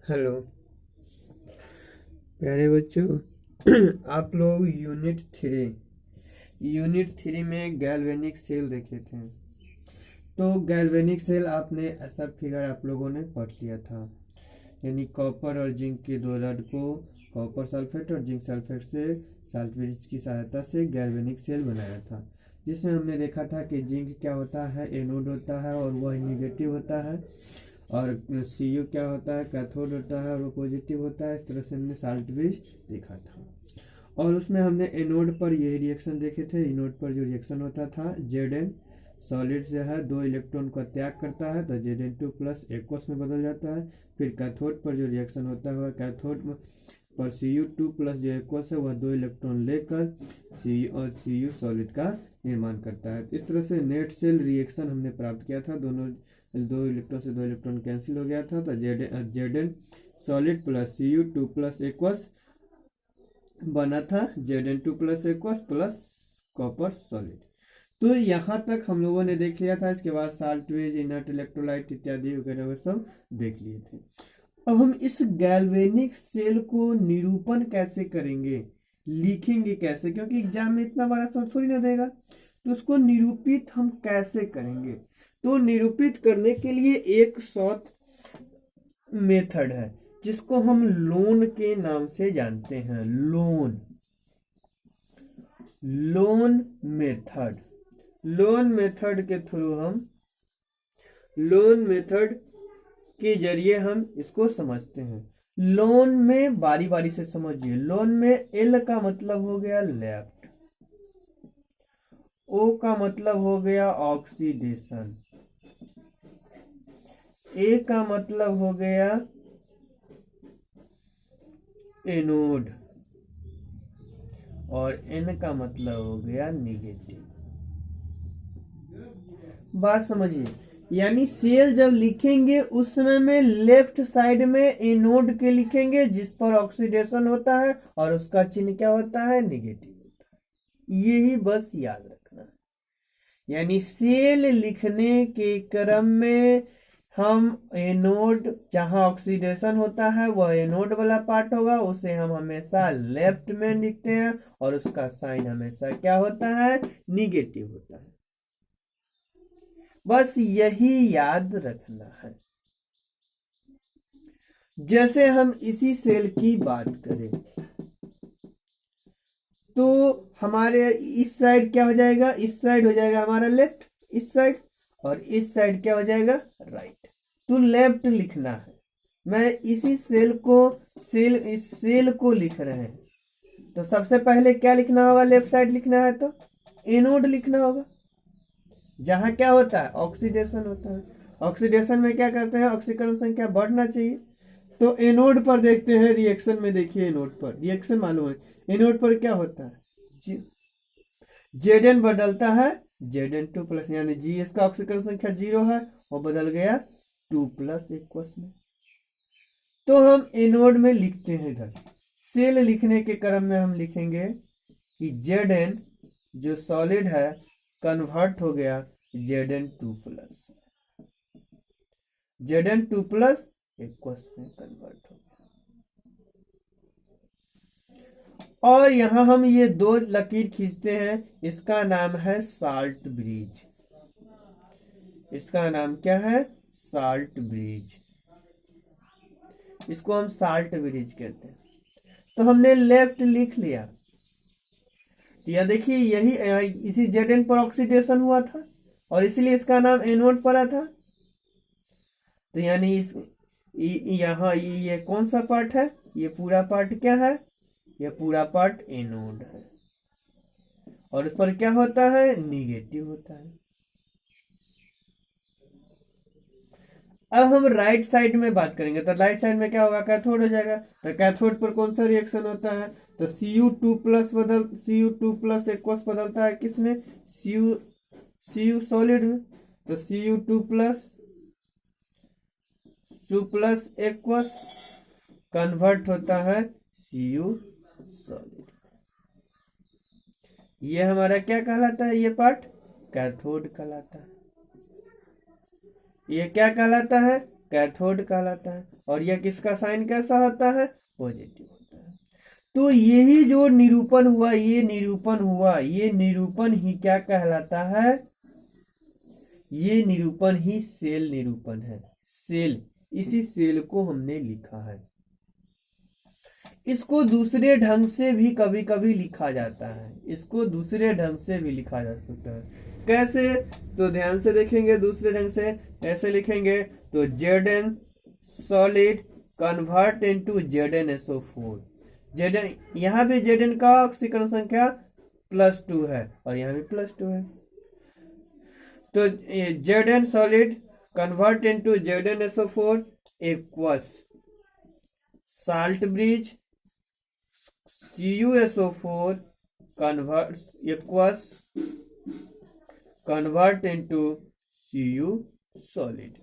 Hello प्यारे बच्चों। आप लोग यूनिट थ्री में गैल्वेनिक सेल देखे थे। तो गैल्वेनिक सेल आपने ऐसा फिगर आप लोगों ने पढ़ लिया था, यानी कॉपर और जिंक के दो रड को कॉपर सल्फेट और जिंक सल्फेट से साल्टब्रिज की सहायता से गैल्वेनिक सेल बनाया था, जिसमें हमने देखा था कि जिंक क्या होता है, एनोड होता है और वह निगेटिव होता है, और सी यू क्या होता है, कैथोड होता है और वो पॉजिटिव होता है। इस तरह से हमने साल्ट ब्रिज देखा था, और उसमें हमने एनोड पर यही रिएक्शन देखे थे। एनोड पर जो रिएक्शन होता था, जेड एन सॉलिड जो है 2 इलेक्ट्रॉन का त्याग करता है तो Z N two plus aqueous में बदल जाता है। फिर कैथोड पर जो रिएक्शन होता है, कैथोड पर Cu2+ जो एक्वस है वह 2 इलेक्ट्रॉन लेकर Cu सॉलिड का निर्माण करता है। इस तरह से नेट सेल रिएक्शन हमने प्राप्त किया था। दोनों 2 इलेक्ट्रॉन से 2 इलेक्ट्रॉन कैंसिल हो गया था, तो Z N solid plus Cu2+ aqueous बना था, Z N two plus aqueous plus copper solid. तो यहाँ तक हम लोगों ने देख लिया था। इसके बाद साल्ट वेज, इनर्ट इलेक्ट्रोलाइट इत्यादि वगैरह वो सब देख लिए थे। अब हम इस गैल्वेनिक सेल को निरूपण कैसे करेंगे, लिखेंगे कैसे, क्योंकि एग्जाम में इतना बड़ा सब थोड़ी ना देगा। तो उसको निरूपित हम कैसे करेंगे, तो निरूपित करने के लिए एक शॉर्ट मेथड है जिसको हम लोन के नाम से जानते हैं। Loan method. लोन मेथड के जरिए हम इसको समझते हैं। लोन में बारी बारी से समझिए। लोन में एल का मतलब हो गया लेफ्ट, ओ का मतलब हो गया ऑक्सीडेशन, ए का मतलब हो गया एनोड, और एन का मतलब हो गया निगेटिव। बात समझिए, यानी सेल जब लिखेंगे उस समय में लेफ्ट साइड में एनोड के लिखेंगे जिस पर ऑक्सीडेशन होता है, और उसका चिन्ह क्या होता है, निगेटिव होता है। यही बस याद रखना है। यानी सेल लिखने के क्रम में हम एनोड, जहां ऑक्सीडेशन होता है वह एनोड वाला पार्ट होगा, उसे हम हमेशा लेफ्ट में लिखते हैं, और उसका साइन हमेशा क्या होता है, निगेटिव होता है। बस यही याद रखना है। जैसे हम इसी सेल की बात करें तो हमारे इस साइड क्या हो जाएगा, इस साइड हो जाएगा हमारा लेफ्ट, इस साइड, और इस साइड क्या हो जाएगा, राइट। तो लेफ्ट लिखना है। मैं इसी इस सेल को लिख रहे हैं, तो सबसे पहले क्या लिखना होगा, लेफ्ट साइड लिखना है तो एनोड लिखना होगा, जहां क्या होता है, ऑक्सीडेशन होता है। ऑक्सीडेशन में क्या करते हैं, ऑक्सीकरण संख्या बढ़ना चाहिए। तो एनोड पर देखते हैं, रिएक्शन में देखिए, एनोड पर रिएक्शन मालूम है, एनोड पर क्या होता है, जेड एन बदलता है जेड एन टू प्लस, यानी जी इसका ऑक्सीकरण संख्या 0 है, वो बदल गया 2+ एक्वस में। तो हम एनोड में लिखते हैं, इधर सेल लिखने के क्रम में हम लिखेंगे कि जेड एन जो सॉलिड है कन्वर्ट हो गया Z N two plus, Z N two plus aqueous में कन्वर्ट हो गया। और यहां हम ये दो लकीर खींचते हैं, इसका नाम है साल्ट ब्रिज। इसका नाम क्या है, साल्ट ब्रिज। इसको हम साल्ट ब्रिज कहते हैं। तो हमने लेफ्ट लिख लिया, यह देखिए यही इसी जेड एन पर ऑक्सीडेशन हुआ था, और इसलिए इसका नाम एनोड पड़ा था। तो यानी इस यहाँ ये कौन सा पार्ट है, ये पूरा पार्ट क्या है, ये पूरा पार्ट एनोड है, और इस पर क्या होता है, निगेटिव होता है। अब हम राइट साइड में बात करेंगे, तो राइट साइड में क्या होगा, कैथोड हो जाएगा। तो कैथोड पर कौन सा रिएक्शन होता है, तो Cu2+ एक्वस बदलता है किसमें, Cu सॉलिड में। तो Cu2+ एक्वस कन्वर्ट होता है Cu सॉलिड। ये हमारा क्या कहलाता है, ये पार्ट कैथोड कहलाता है। ये क्या कहलाता है, कैथोड कहलाता है। और यह किसका साइन कैसा होता है? पॉजिटिव होता है। तो यही जो निरूपण हुआ, ये निरूपण ही क्या कहलाता है? ये निरूपण ही सेल निरूपण है। सेल, इसी सेल को हमने लिखा है। इसको दूसरे ढंग से भी कभी कभी लिखा जाता है, इसको दूसरे ढंग से भी लिखा जा सकता है। कैसे? तो ध्यान से देखेंगे, दूसरे ढंग से ऐसे लिखेंगे तो Zn solid convert into ZnSO4। Zn, यहाँ भी Zn का ऑक्सीकरण संख्या +2 है और यहाँ भी +2 है। तो Zn solid convert into ZnSO4 equals salt bridge CuSO4 convert into Cu solid।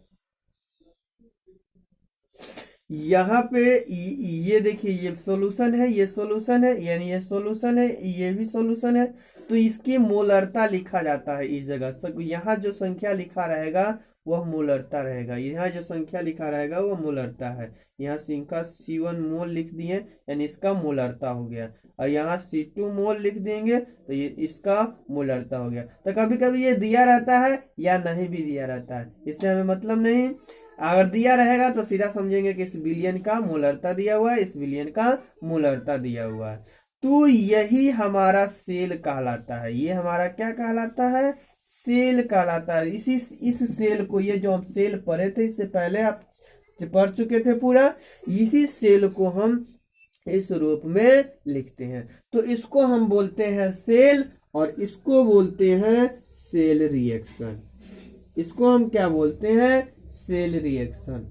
यहाँ पे ये देखिए, ये सॉल्यूशन है, ये सॉल्यूशन है, यानी ये सॉल्यूशन है, ये भी सॉल्यूशन है। तो इसकी मोलरता लिखा जाता है इस जगह। यहाँ जो संख्या लिखा रहेगा वह मोलरता रहेगा, यहाँ जो संख्या लिखा रहेगा वह मोलरता है। यहाँ इनका C1 मोल लिख दिए, यानी इसका मोलरता हो गया। और यहाँ C2 मोल लिख देंगे तो ये इसका मोलरता हो गया। तो कभी कभी ये दिया रहता है या नहीं भी दिया रहता है, इससे हमें मतलब नहीं। अगर दिया रहेगा तो सीधा समझेंगे कि इस विलयन का मोलरता दिया हुआ है, इस विलयन का मोलरता दिया हुआ है। तो यही हमारा सेल कहलाता है। ये हमारा क्या कहलाता है? सेल कहलाता है। इस सेल को, ये जो हम सेल पढ़े थे इससे पहले आप पढ़ चुके थे पूरा, इसी सेल को हम इस रूप में लिखते हैं। तो इसको हम बोलते हैं सेल और इसको बोलते हैं सेल रिएक्शन। इसको हम क्या बोलते हैं? Cell reaction.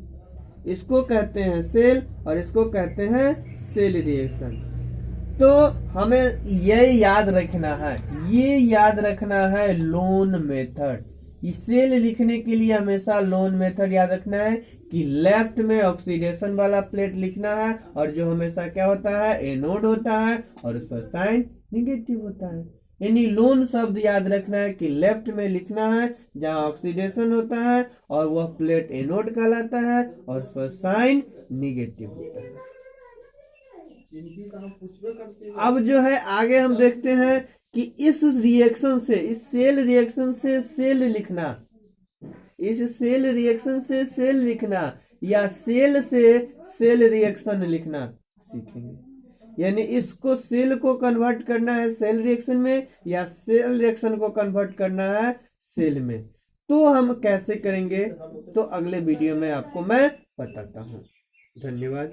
इसको कहते हैं सेल और इसको कहते हैं सेल रिएक्शन। तो हमें ये याद रखना है, ये याद रखना है लोन मेथड। सेल लिखने के लिए हमेशा लोन मेथड याद रखना है कि लेफ्ट में ऑक्सीडेशन वाला प्लेट लिखना है और जो हमेशा क्या होता है? एनोड होता है और उस पर साइन निगेटिव होता है। यानी लोन शब्द याद रखना है कि लेफ्ट में लिखना है जहां ऑक्सीडेशन होता है और वह प्लेट एनोड कहलाता है और उस पर साइन निगेटिव होता है। अब जो है आगे हम देखते हैं कि इस रिएक्शन से, इस सेल रिएक्शन से सेल लिखना, इस सेल रिएक्शन से सेल लिखना या सेल से सेल रिएक्शन लिखना सीखेंगे। यानी इसको सेल को कन्वर्ट करना है सेल रिएक्शन में या सेल रिएक्शन को कन्वर्ट करना है सेल में। तो हम कैसे करेंगे तो अगले वीडियो में आपको मैं बताता हूँ। धन्यवाद।